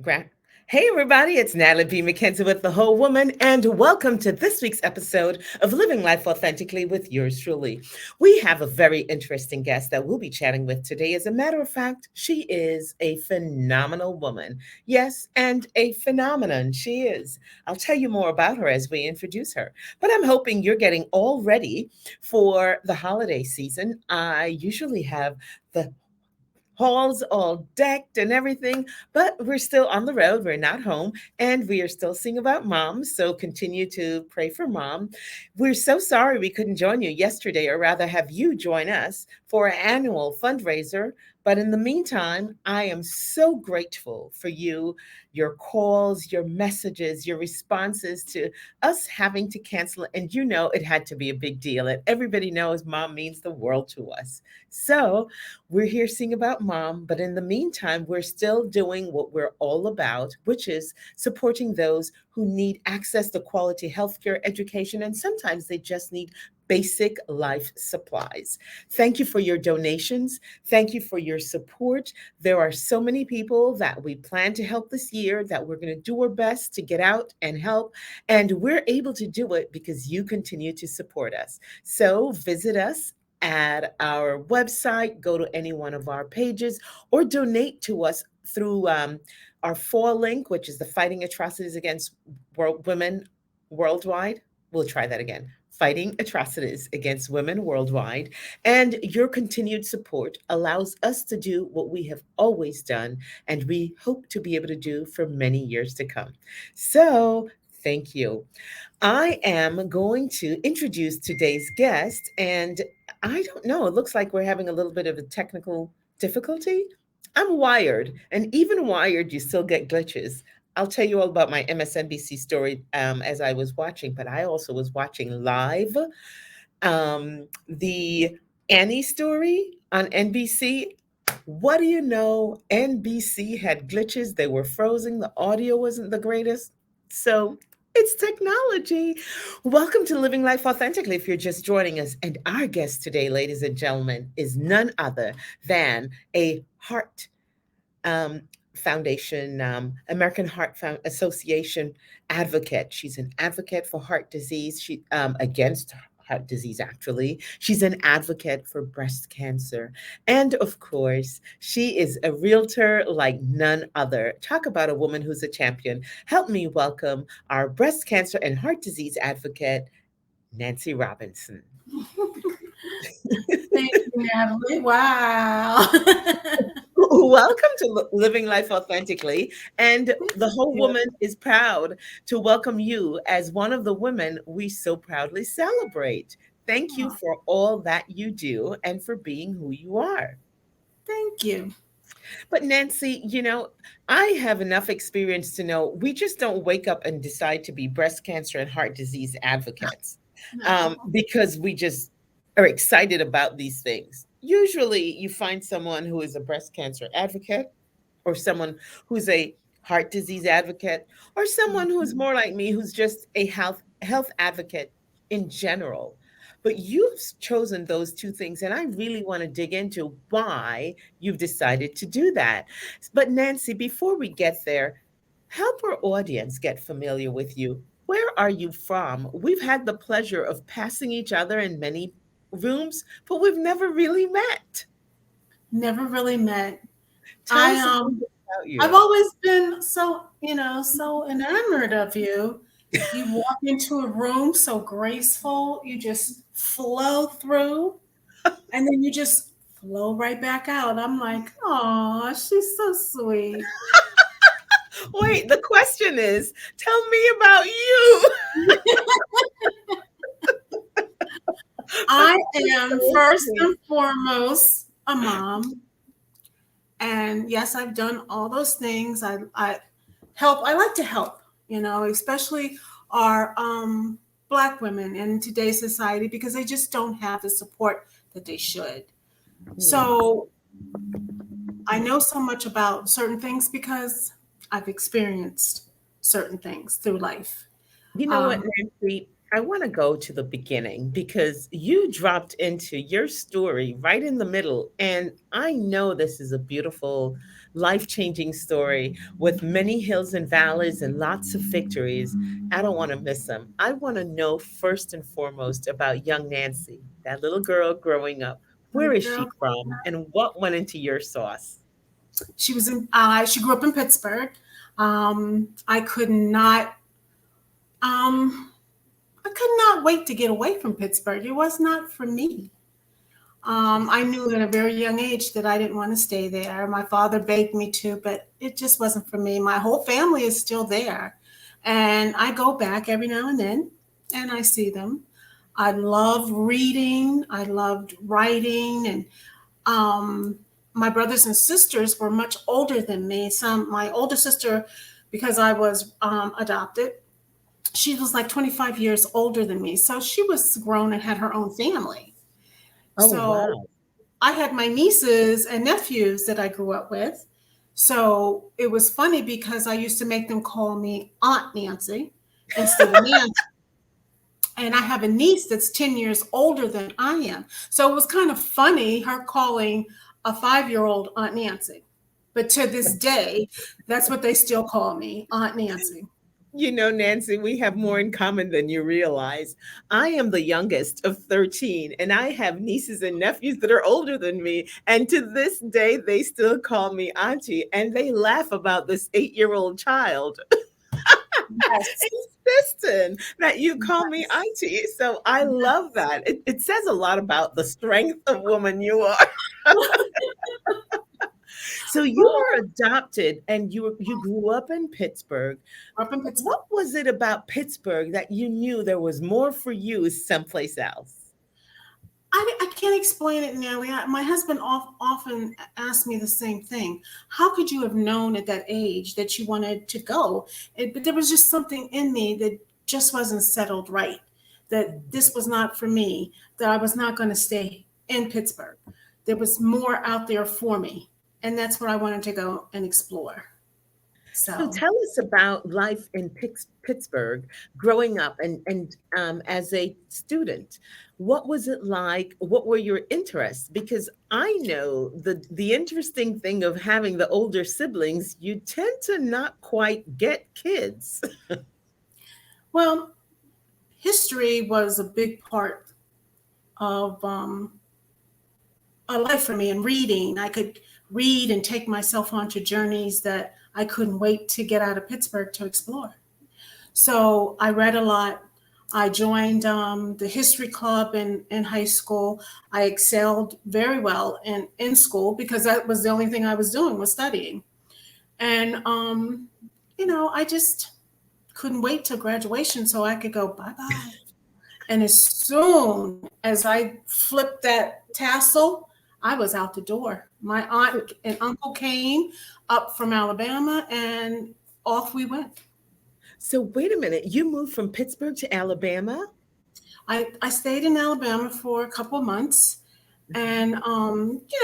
Gra- Hey, everybody, it's Natalie B. McKenzie with The Whole Woman, and welcome to this week's episode of Living Life Authentically with yours truly. We have a very interesting guest that we'll be chatting with today. As a matter of fact, she is a phenomenal woman. Yes, and a phenomenon she is. I'll tell you more about her as we introduce her. But I'm hoping you're getting all ready for the holiday season. I usually have the halls all decked and everything, but we're still on the road. We're not home and we are still singing about mom. So continue to pray for mom. We're so sorry we couldn't join you yesterday, or rather, have you join us for our annual fundraiser. But in the meantime, I am so grateful for you, your calls, your messages, your responses to us having to cancel. And you know, it had to be a big deal. And everybody knows mom means the world to us. So, we're here singing about mom, but in the meantime, we're still doing what we're all about, which is supporting those who need access to quality healthcare, education, and sometimes they just need basic life supplies. Thank you for your donations. Thank you for your support. There are so many people that we plan to help this year that we're going to do our best to get out and help. And we're able to do it because you continue to support us. So visit us at our website, go to any one of our pages, or donate to us through our fall link, which is the Fighting Atrocities Against Women Worldwide. We'll try that again. Fighting atrocities against women worldwide. And your continued support allows us to do what we have always done, and we hope to be able to do for many years to come. So, thank you. I am going to introduce today's guest, and I don't know, it looks like we're having a little bit of a technical difficulty. I'm wired, and even wired, you still get glitches. I'll tell you all about my MSNBC story as I was watching, but I also was watching live the Annie story on NBC. What do you know? NBC had glitches, they were frozen, the audio wasn't the greatest. So it's technology. Welcome to Living Life Authentically if you're just joining us. And our guest today, ladies and gentlemen, is none other than a heart um, Foundation, American Association advocate. She's an advocate for heart disease. She against heart disease, actually. She's an advocate for breast cancer, and of course, she is a realtor like none other. Talk about a woman who's a champion. Help me welcome our breast cancer and heart disease advocate, Nancy Robinson. Thank you, Natalie. Wow. Welcome to Living Life Authentically. And Thank the whole you. woman is proud to welcome you as one of the women we so proudly celebrate. Thank you Oh, for all that you do and for being who you are. thank you. But Nancy, I have enough experience to know we just don't wake up and decide to be breast cancer and heart disease advocates No. because we just are excited about these things. Usually, you find someone who is a breast cancer advocate, or someone who's a heart disease advocate, or someone who's Mhm. more like me, who's just a health advocate in general. But you've chosen those two things, and I really want to dig into why you've decided to do that. But Nancy, before we get there, help our audience get familiar with you. Where are you from? We've had the pleasure of passing each other in many rooms, but we've never really met. Never really met. Tell I us a little bit about I've you. always been so enamored of you. You walk into a room so graceful, you just flow through, and then you just flow right back out. I'm like, oh, she's so sweet. Wait, the question is, tell me about you. I Because you're am so first sweet. and foremost a mom. And yes, I've done all those things. I like to help, especially our black women in today's society because they just don't have the support that they should. Hmm. So I know so much about certain things because I've experienced certain things through life. You know what, Um, Nancy? I want to go to the beginning because you dropped into your story right in the middle. And I know this is a beautiful life changing story with many hills and valleys and lots of victories. I don't want to miss them. I want to know first and foremost about young Nancy, that little girl growing up. Where Little is she girl. from and what went into your sauce? She was in. She grew up in Pittsburgh. I could not. Um, I could not wait to get away from Pittsburgh. It was not for me. I knew at a very young age that I didn't want to stay there. My father begged me to, but it just wasn't for me. My whole family is still there. And I go back every now and then and I see them. I love reading, I loved writing, and um, my brothers and sisters were much older than me. My older sister, because I was adopted, she was like 25 years older than me. So she was grown and had her own family. Oh, So wow. I had my nieces and nephews that I grew up with. So it was funny because I used to make them call me Aunt Nancy instead of Nancy. And I have a niece that's 10 years older than I am. So it was kind of funny her calling a 5-year old Aunt Nancy. But to this day, that's what they still call me, Aunt Nancy. You know, Nancy, we have more in common than you realize. I am the youngest of 13, and I have nieces and nephews that are older than me. And to this day, they still call me Auntie, and they laugh about this 8-year-old child Yes. insisting that you call me Yes. Auntie. So I love Yes. that. It says a lot about the strength of woman you are. So you Oh, were adopted and you grew up in Pittsburgh. up in Pittsburgh. What was it about Pittsburgh that you knew there was more for you someplace else? I can't explain it, Nellie. My husband often asked me the same thing. How could you have known at that age that you wanted to go? But there was just something in me that just wasn't settled right, that this was not for me, that I was not going to stay in Pittsburgh. There was more out there for me. And that's what I wanted to go and explore. So So, tell us about life in Pittsburgh, growing up and as a student. What was it like? What were your interests? Because I know the interesting thing of having the older siblings, you tend to not quite get kids. well, history was a big part of a life for me. And reading, I could read and take myself onto journeys that I couldn't wait to get out of Pittsburgh to explore. So I read a lot. I joined the history club in high school. I excelled very well in school because that was the only thing I was doing was studying. And I just couldn't wait till graduation so I could go bye bye. And as soon as I flipped that tassel, I was out the door. My aunt and uncle came up from Alabama and off we went. So wait a minute, you moved from Pittsburgh to Alabama? I stayed in Alabama for a couple of months and,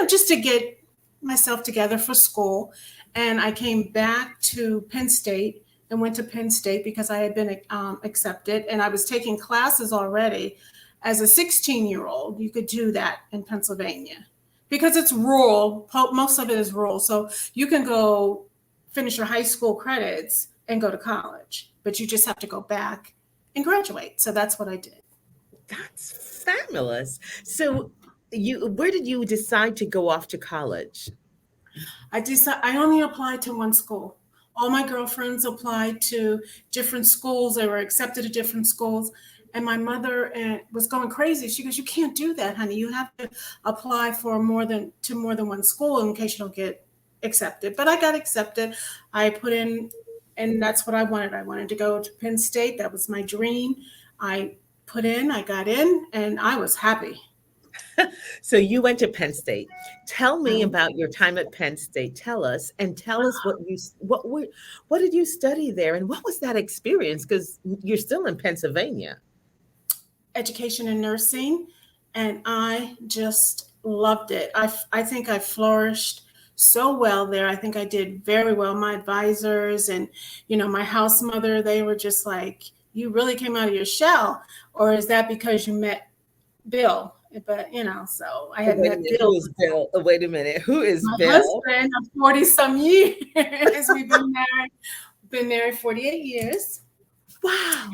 just to get myself together for school. And I came back to Penn State and went to Penn State because I had been accepted and I was taking classes already. As a 16-year-old, you could do that in Pennsylvania because it's rural. Most of it is rural. So you can go finish your high school credits and go to college, but you just have to go back and graduate. So that's what I did. That's fabulous. So you where did you decide to go off to college? I only applied to one school. All my girlfriends applied to different schools. They were accepted at different schools. And my mother was going crazy. She goes, "You can't do that, honey. You have to apply for more than one school in case you don't get accepted." But I got accepted. I put in, and that's what I wanted. I wanted to go to Penn State. That was my dream. I put in, I got in, and I was happy. So you went to Penn State. Tell I me about your time at Penn State. Tell us and tell us what did you study there and what was that experience because you're still in Pennsylvania. education in nursing, and I just loved it. I think I flourished so well there. I think I did very well. My advisors and my house mother, they were just like, "You really came out of your shell," or is that because you met Bill? but so I Oh, had wait a met minute. Who Bill, is Bill? Oh, wait a minute. Who is my Bill? husband of 40 some years. We've been married 48 years. Wow.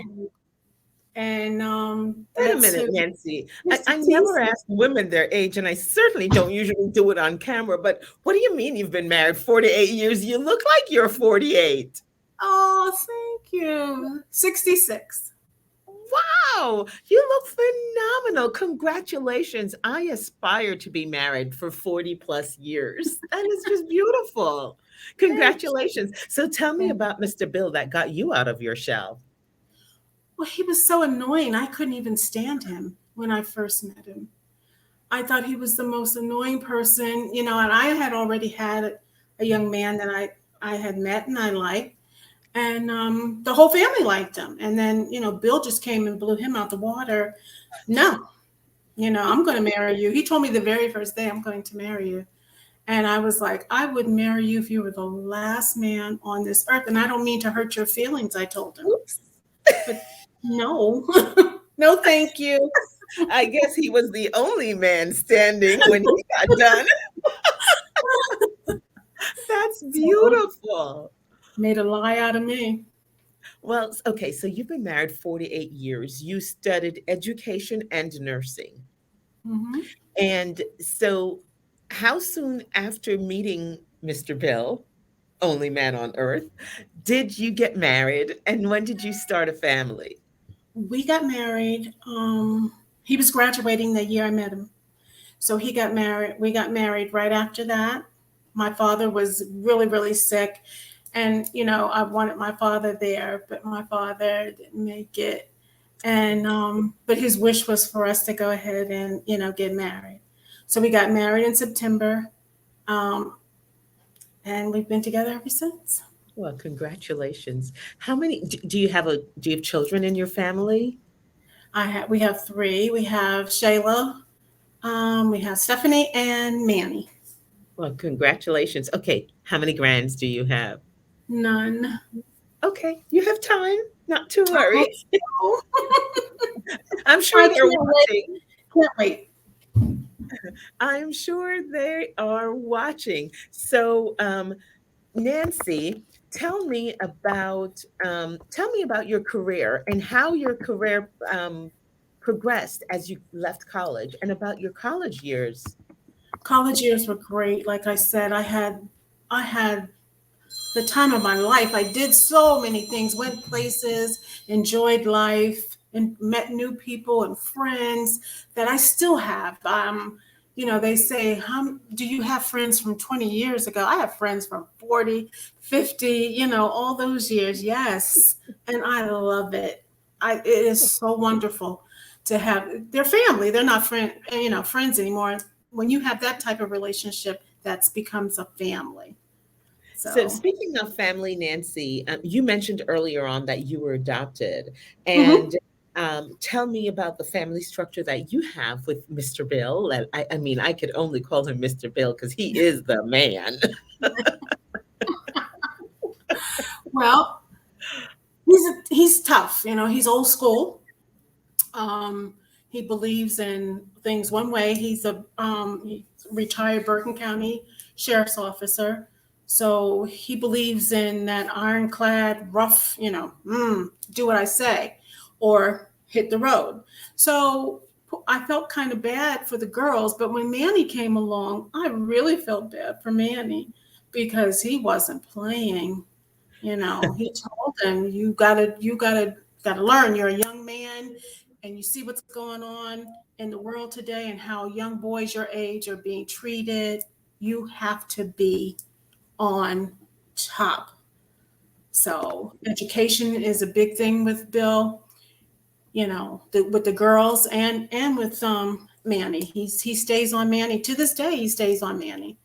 And, and Wait a that's minute, who Nancy. Mr. I never T. ask women their age, and I certainly don't usually do it on camera. But what do you mean you've been married 48 years? You look like you're 48. Oh, thank you. 66. Wow, you look phenomenal. Congratulations. I aspire to be married for 40 plus years. That is just beautiful. Thank Congratulations. So tell me you. about Mr. Bill that got you out of your shell. Well, he was so annoying. I couldn't even stand him when I first met him. I thought he was the most annoying person, and I had already had a young man that I had met and I liked. And the whole family liked him. And then, Bill just came and blew him out the water. No, I'm going to marry you. He told me the very first day, I'm going to marry you. And I was like, I would marry you if you were the last man on this earth. And I don't mean to hurt your feelings, I told him. Oops. But no, no, thank you. I guess he was the only man standing when he got done. That's So beautiful. made a lie out of me. Well, okay, so you've been married 48 years. You studied education and nursing. Hmm. And so, how soon after meeting Mr. Bill, only man on earth, did you get married? And when did you start a family? We got married. He was graduating the year I met him. So he got married. We got married right after that. My father was really, really sick. And, I wanted my father there, but my father didn't make it. And, but his wish was for us to go ahead and, get married. So we got married in September. Um, and we've been together ever since. Well, congratulations. How many do you have children in your family? We have three. We have Shayla, we have Stephanie and Manny. Well, congratulations. Okay, how many grands do you have? None. Okay, you have time, not to I worry. hope so. I'm sure I they're can't wait. watching. Can't wait. I'm sure they are watching. So, Nancy, tell me about your career and how your career progressed as you left college, and about your college years. College years were great. Like I said, I had the time of my life. I did so many things, went places, enjoyed life, and met new people and friends that I still have. They say, how do you have friends from 20 years ago? I have friends from 40, 50, all those years. Yes. And I love it. It is so wonderful to have their family. They're not friends anymore. When you have that type of relationship, that becomes a family. So, So, speaking of family, Nancy, you mentioned earlier on that you were adopted, mhm. and tell me about the family structure that you have with Mr. Bill. And I mean, I could only call him Mr. Bill because he is the man. Well, he's tough. He's old school. Um, he believes in things one way. He's retired Bergen County sheriff's officer, so he believes in that ironclad, rough. Do what I say, or hit the road. So I felt kind of bad for the girls, but when Manny came along, I really felt bad for Manny because he wasn't playing. He told them, you gotta learn. You're a young man, and you see what's going on in the world today, and how young boys your age are being treated. You have to be on top. So education is a big thing with Bill. With the girls and with Manny. He stays on Manny to this day. He stays on Manny.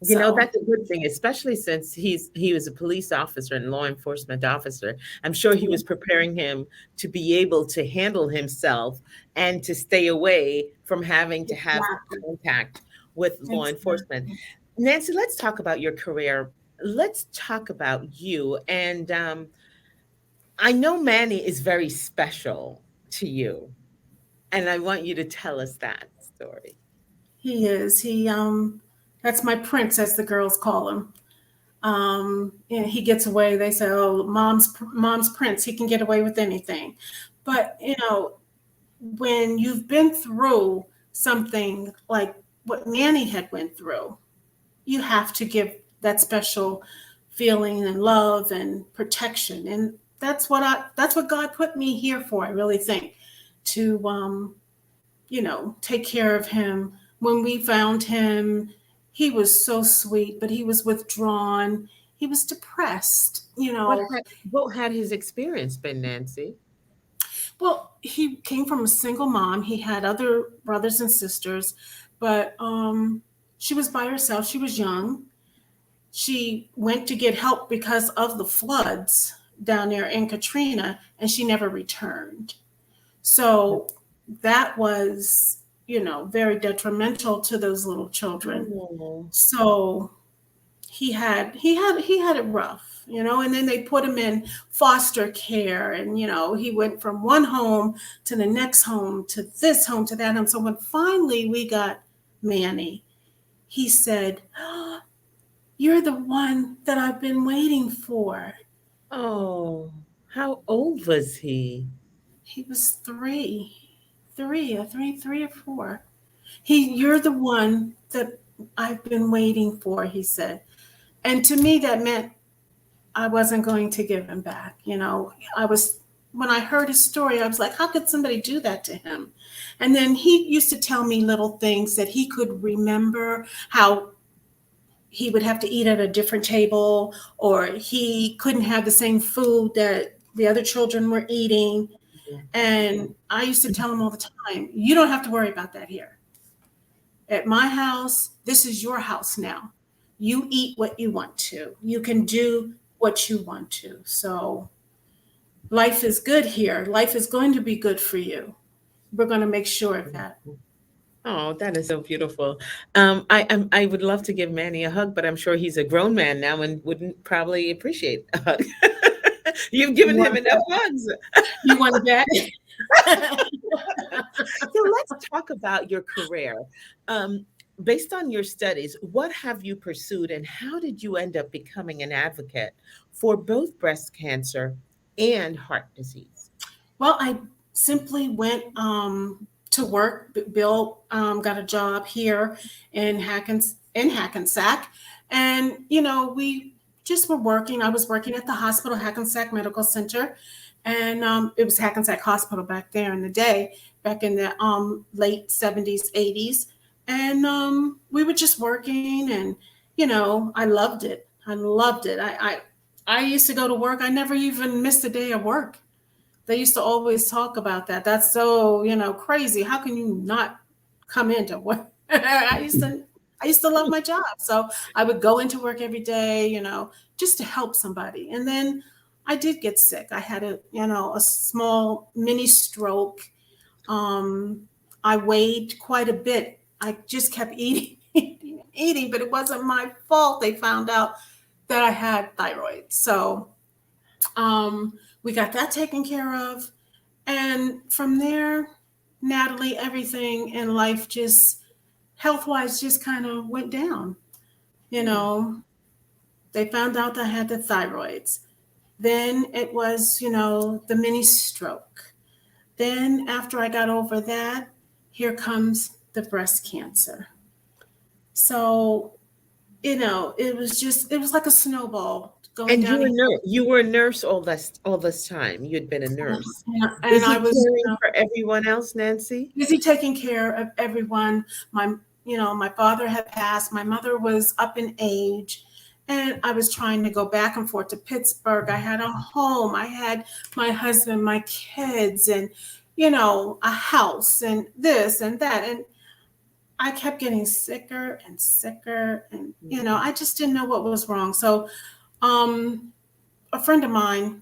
You know, So that's a good thing, especially since he was a police officer and law enforcement officer. I'm sure he yeah, was preparing him to be able to handle himself and to stay away from having to have exactly, contact with law enforcement. exactly. Nancy, let's talk about your career. Let's talk about you. And I know Manny is very special to you, and I want you to tell us that. story. He is. That's my prince, as the girls call him. And he gets away. They say, "Oh, mom's prince. He can get away with anything." But when you've been through something like what Nanny had went through, you have to give that special feeling and love and protection. And that's what God put me here for. I really think to take care of him. When we found him, he was so sweet, but he was withdrawn. He was depressed. What had his experience been, Nancy? Well, he came from a single mom. He had other brothers and sisters, but she was by herself. She was young. She went to get help because of the floods down there in Katrina, and she never returned. So that was, very detrimental to those little children. Oh, So he had it rough, and then they put him in foster care, and he went from one home to the next home to this home to that home. So when finally we got Manny, he said, "Oh, you're the one that I've been waiting for." oh, how old was he? He was three or four. You're the one that I've been waiting for, he said. And to me, that meant I wasn't going to give him back. When I heard his story, I was like, how could somebody do that to him? And then he used to tell me little things that he could remember, how he would have to eat at a different table, or he couldn't have the same food that the other children were eating. And I used to tell him all the time, you don't have to worry about that here. At my house, this is your house now. You eat what you want to. You can do what you want to. So life is good here. Life is going to be good for you. We're going to make sure of that. Oh, that is so beautiful. I would love to give Manny a hug, but I'm sure he's a grown man now and wouldn't probably appreciate a hug. You've You given him want enough that? hugs. You want that? So let's talk about your career. Um, Based on your studies, what have you pursued and how did you end up becoming an advocate for both breast cancer and heart disease? Well, I simply went to work. Bill got a job here in Hackensack, and we just were working. I was working at the hospital, Hackensack Medical Center, and it was Hackensack Hospital back there in the day, back in the late '70s, '80s, and we were just working, and I loved it. I loved it. I used to go to work. I never even missed a day of work. They used to always talk about that. That's so, crazy. How can you not come into work? I used to love my job. So I would go into work every day, just to help somebody. And then I did get sick. I had a small mini stroke. Um, I weighed quite a bit. I just kept eating, eating, but it wasn't my fault. They found out that I had thyroid. So um, we got that taken care of. And from there, Natalie, everything in life just health wise just kind of went down. You Hmm. know, they found out I had the thyroids. Then it was, the mini stroke. Then after I got over that, here comes the breast cancer. So, it was like a snowball going And down. you were a nurse all this time. You'd been a nurse. And Busy I was caring for everyone else, Nancy? busy taking care of everyone. My father had passed. My mother was up in age, and I was trying to go back and forth to Pittsburgh. I had a home. I had my husband, my kids, and a house, and this and that. And I kept getting sicker and sicker, and Mhm. I just didn't know what was wrong. So, um, a friend of mine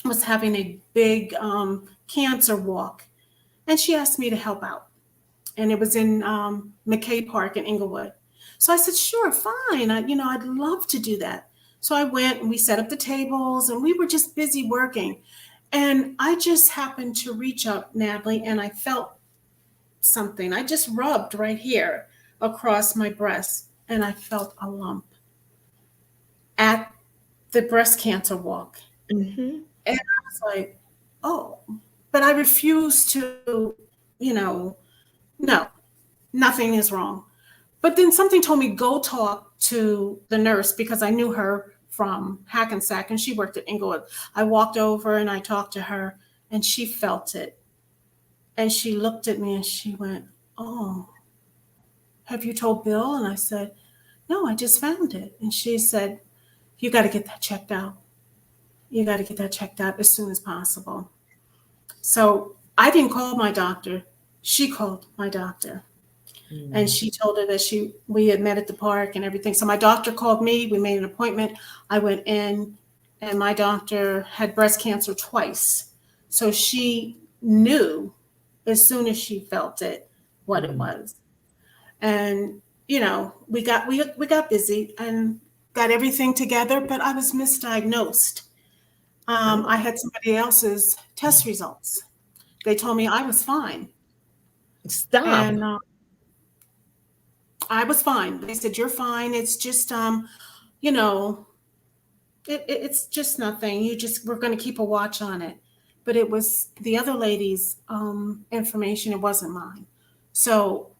was having a big cancer walk, and she asked me to help out, and it was in McKay Park in Inglewood. So I said, sure, fine. I'd love to do that. So I went and we set up the tables, and we were just busy working. And I just happened to reach up, Natalie, and I felt something. I just rubbed right here across my breast, and I felt a lump at the breast cancer walk. Mm-hmm. And I was like, oh, but I refused to, you know, no, nothing is wrong. But then something told me, go talk to the nurse because I knew her from Hackensack and she worked at Inglewood. I walked over and I talked to her and she felt it. And she looked at me and she went, oh, have you told Bill? And I said, no, I just found it. And she said, you got to get that checked out. You got to get that checked out as soon as possible. So I didn't call my doctor. She called my doctor. And Mm. she told her that we had met at the park and everything. So my doctor called me. We made an appointment. I went in, and my doctor had breast cancer twice. So she knew as soon as she felt it what it Mm. was. And we got busy and got everything together, but I was misdiagnosed. Oh, I had somebody else's test results. They told me I was fine, stop. and I was fine. They said you're fine. It's just you know, it's just nothing. We're going to keep a watch on it. But it was the other lady's information. It wasn't mine. So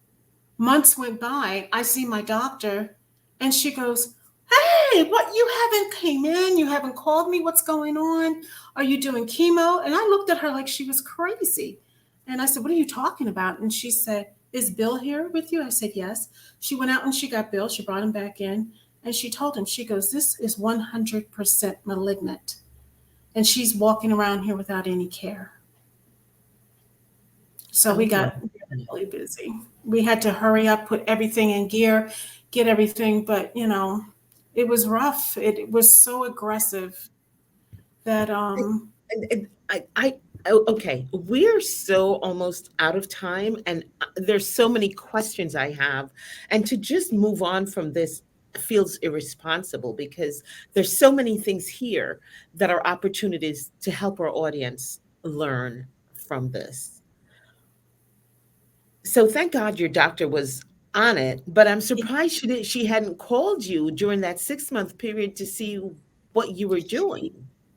months went by. I see my doctor, and she goes, "Hey, what? You haven't came in. You haven't called me. What's going on? Are you doing chemo?" And I looked at her like she was crazy. And I said, "What are you talking about?" And she said, "Is Bill here with you?" I said, "Yes." She went out and she got Bill. She brought him back in. And she told him, she goes, "This is 100% malignant. And she's walking around here without any care." So we Oh my. got really busy. We had to hurry up, put everything in gear, get everything, but it was rough. It was so aggressive that And okay, we're so almost out of time, and there's so many questions I have, and to just move on from this feels irresponsible because there's so many things here that are opportunities to help our audience learn from this. So thank God your doctor was on it, but I'm surprised she hadn't called you during that 6 month period to see what you were doing.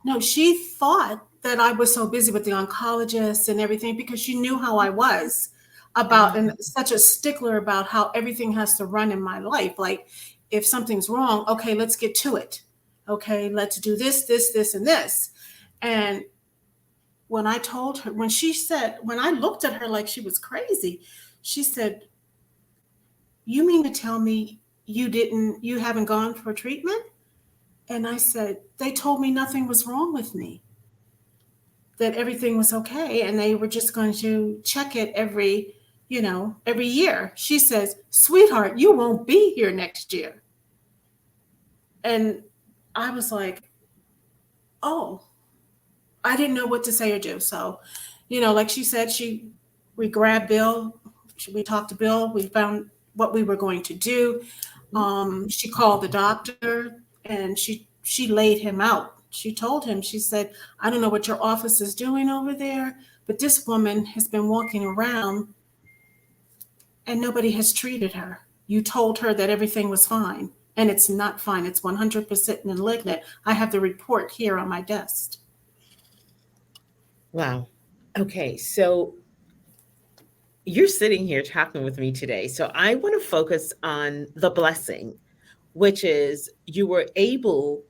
no, she thought that I was so busy with the oncologist and everything because she knew how I was about and Ah, such a stickler about how everything has to run in my life. Like if something's wrong, okay, let's get to it. Okay, let's do this, this, this, and this. And when I told her, when I looked at her like she was crazy, she said, "You mean to tell me you haven't gone for treatment?" And I said, "They told me nothing was wrong with me, that everything was okay, and they were just going to check it every year." She says, "Sweetheart, you won't be here next year." And I was like, "Oh, I didn't know what to say or do." So, like she said, we grabbed Bill, we talked to Bill, we found what we were going to do. She called the doctor and she laid him out. She told him, she said, "I don't know what your office is doing over there, but this woman has been walking around and nobody has treated her. You told her that everything was fine, and it's not fine. It's 100% malignant. I have the report here on my desk." wow. Okay, so you're sitting here talking with me today. So I want to focus on the blessing, which is you were able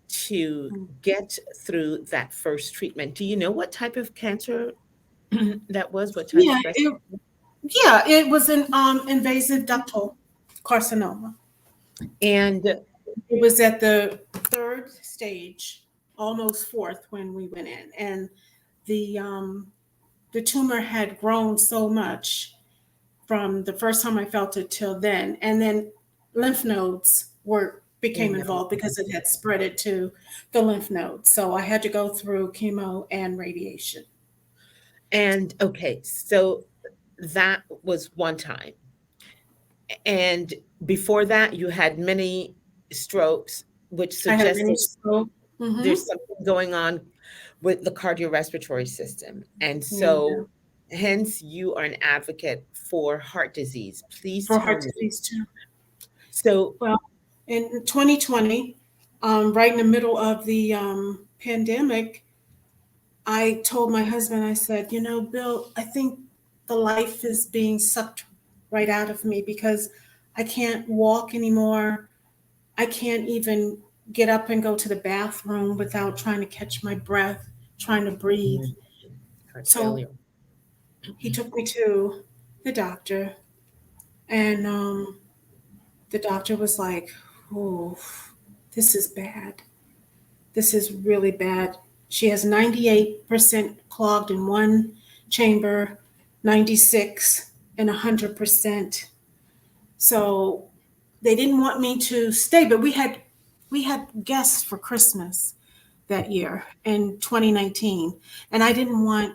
to get through that first treatment. Do you know what type of cancer that was? What type Yeah, of breast? it was an invasive ductal carcinoma. And It was at the third stage, almost fourth when we went in, and the um, the tumor had grown so much from the first time I felt it till then, and then lymph nodes were became no. involved because it had spread it to the lymph nodes. So I had to go through chemo and radiation. And okay, so that was one time. And before that, you had many strokes, which I had a mini suggested stroke. Mm-hmm. there's something going on with the cardiorespiratory system. And Yeah. so Hence, you are an advocate for heart disease. Please for tell heart me. disease too. So, Well, in 2020, right in the middle of the pandemic, I told my husband, I said, you know, Bill, I think the life is being sucked right out of me because I can't walk anymore. I can't even get up and go to the bathroom without trying to catch my breath, trying to breathe. mm, heart So failure. he took me to the doctor, and the doctor was like, oh, this is bad. This is really bad. She has 98% clogged in one chamber, 96 and 100%. So they didn't want me to stay, but we had guests for Christmas that year in 2019, and I didn't want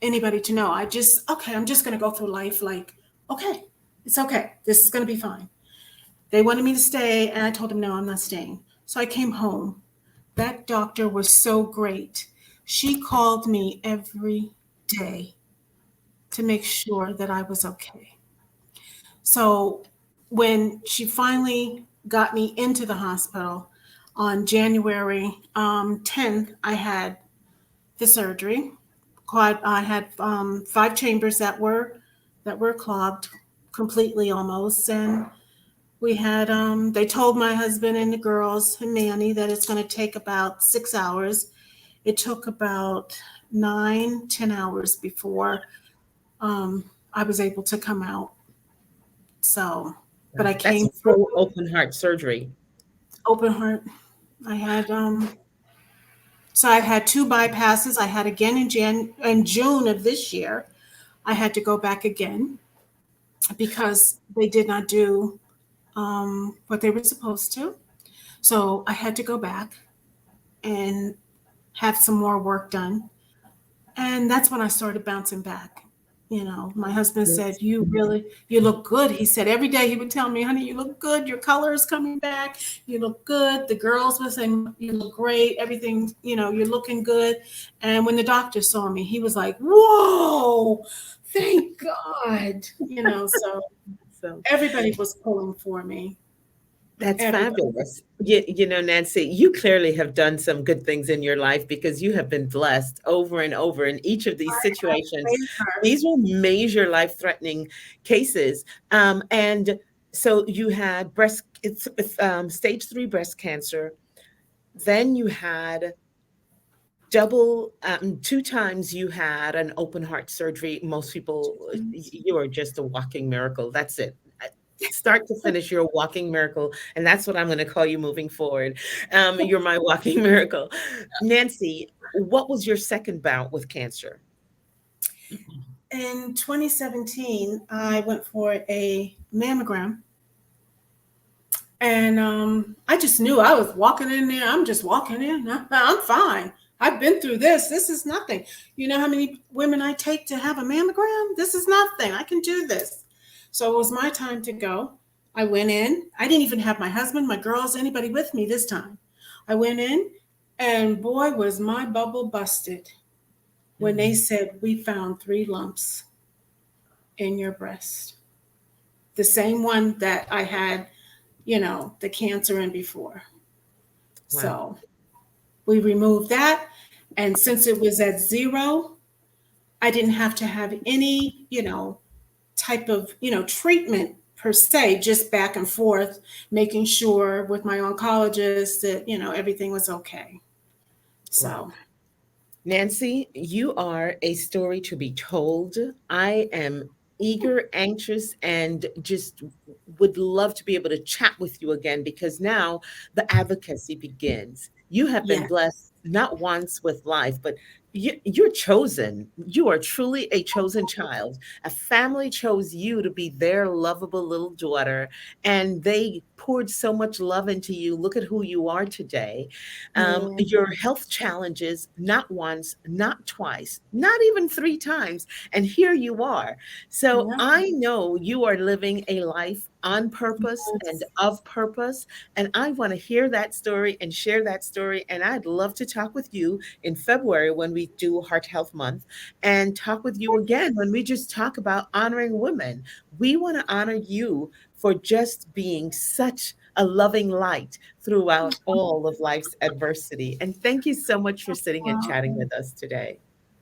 anybody to know. I'm just going to go through life like, okay, it's okay. This is going to be fine. They wanted me to stay, and I told them, no, I'm not staying. So I came home. That doctor was so great. She called me every day to make sure that I was okay. So when she finally got me into the hospital on January 10th, I had the surgery. I had 5 chambers that were clogged completely almost, and we had they told my husband and the girls and Manny that it's going to take about 6 hours. It took about 9, 10 hours before I was able to come out. So, but I That's came through full open heart surgery. open heart. I had so I had 2 bypasses. I had again in June of this year. I had to go back again because they did not do what they were supposed to. So I had to go back and have some more work done. And that's when I started bouncing back. You know, my husband said, Yes. you look good. He said every day he would tell me, honey, you look good. Your color is coming back. You look good. The girls would say, you look great. Everything, you're looking good. And when the doctor saw me, he was like, whoa, thank God. So So everybody was pulling for me. that's Everybody. fabulous. Nancy, you clearly have done some good things in your life because you have been blessed over and over in each of these situations. Favor. These were major life-threatening cases. And so you had stage 3 breast cancer. Then you had two times you had an open heart surgery. Most people, you are just a walking miracle. That's it. Start to finish, you're a walking miracle. And that's what I'm going to call you moving forward. You're my walking miracle. Nancy, what was your second bout with cancer? In 2017, I went for a mammogram, and I just knew I was walking in there. I'm just walking in. I'm fine. I've been through this. This is nothing. You know how many women I take to have a mammogram? This is nothing. I can do this. So it was my time to go. I went in. I didn't even have my husband, my girls, anybody with me this time. I went in, and boy, was my bubble busted when they Mm, said, we found 3 lumps in your breast. The same one that I had, the cancer in before. wow. So we removed that. And since it was at 0, I didn't have to have any, type of, treatment per se, just back and forth, making sure with my oncologist that, everything was okay. Wow. So, Nancy, you are a story to be told. I am eager, anxious, and just would love to be able to chat with you again because now the advocacy begins. You have been yeah, blessed not once with life, but you're chosen. You are truly a chosen child. A family chose you to be their lovable little daughter, and they poured so much love into you. Look at who you are today. Yeah. Your health challenges, not once, not twice, not even three times. And here you are. So Yeah. I know you are living a life on purpose and Yes. of purpose. And I want to hear that story and share that story. And I'd love to talk with you in February when we do Heart Health Month and talk with you again when we just talk about honoring women. We want to honor you for just being such a loving light throughout all of life's adversity. And thank you so much for sitting and chatting Wow. with us today.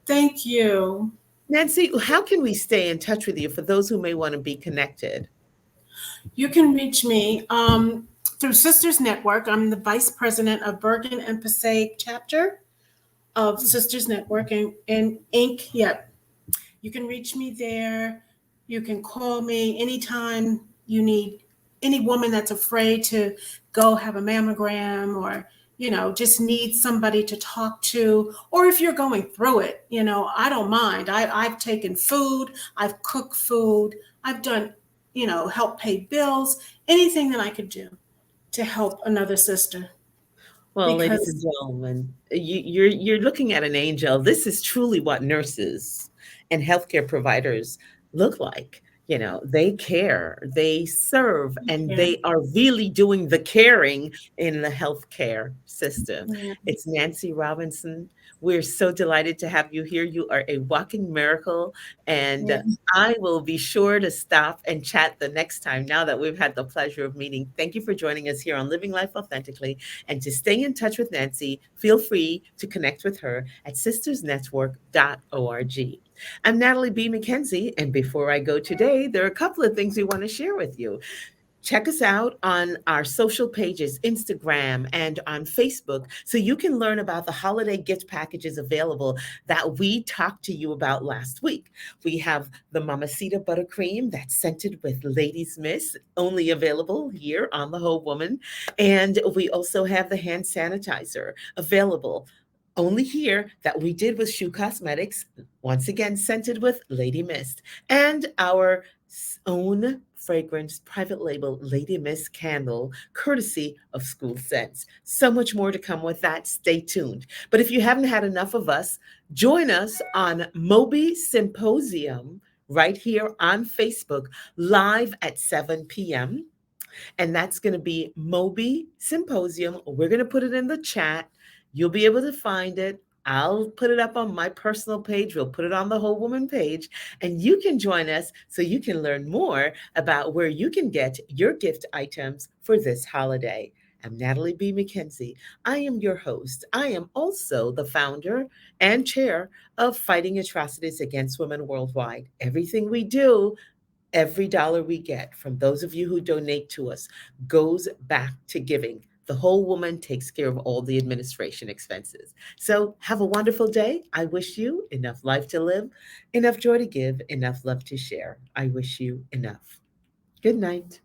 Thank you. Nancy, how can we stay in touch with you for those who may want to be connected? You can reach me through Sisters Network. I'm the vice president of Bergen and Passaic chapter of Sisters Network and Inc. Yep. You can reach me there. You can call me anytime you need any woman that's afraid to go have a mammogram or, just need somebody to talk to. Or if you're going through it, I don't mind. I've taken food, I've cooked food, I've done, help pay bills, anything that I could do to help another sister. Well, ladies and Because, gentlemen, you're looking at an angel. This is truly what nurses and healthcare providers look like. You know, they care, they serve, and yeah, they are really doing the caring in the healthcare system. yeah, It's Nancy Robinson. We're so delighted to have you here. You are a walking miracle, and yeah. I will be sure to stop and chat the next time now that we've had the pleasure of meeting. Thank you for joining us here on Living Life Authentically. And to stay in touch with Nancy, feel free to connect with her at sistersnetwork.org. I'm Natalie B. McKenzie, and before I go today, there are a couple of things we want to share with you. Check us out on our social pages, Instagram and on Facebook, so you can learn about the holiday gift packages available that we talked to you about last week. We have the Mamacita Buttercream that's scented with Ladies Miss, only available here on The Whole Woman. And we also have the hand sanitizer available only here that we did with Shoe Cosmetics, once again scented with Lady Mist, and our own fragrance private label Lady Mist candle, courtesy of School Scents. So much more to come with that. Stay tuned. But if you haven't had enough of us, join us on Moby Symposium right here on Facebook, live at 7 p.m. And that's going to be Moby Symposium. We're going to put it in the chat. You'll be able to find it. I'll put it up on my personal page. We'll put it on the Whole Woman page, and you can join us so you can learn more about where you can get your gift items for this holiday. I'm Natalie B. McKenzie. I am your host. I am also the founder and chair of Fighting Atrocities Against Women Worldwide. Everything we do, every dollar we get from those of you who donate to us goes back to giving. The Whole Woman takes care of all the administration expenses. So have a wonderful day. I wish you enough life to live, enough joy to give, enough love to share. I wish you enough. Good night.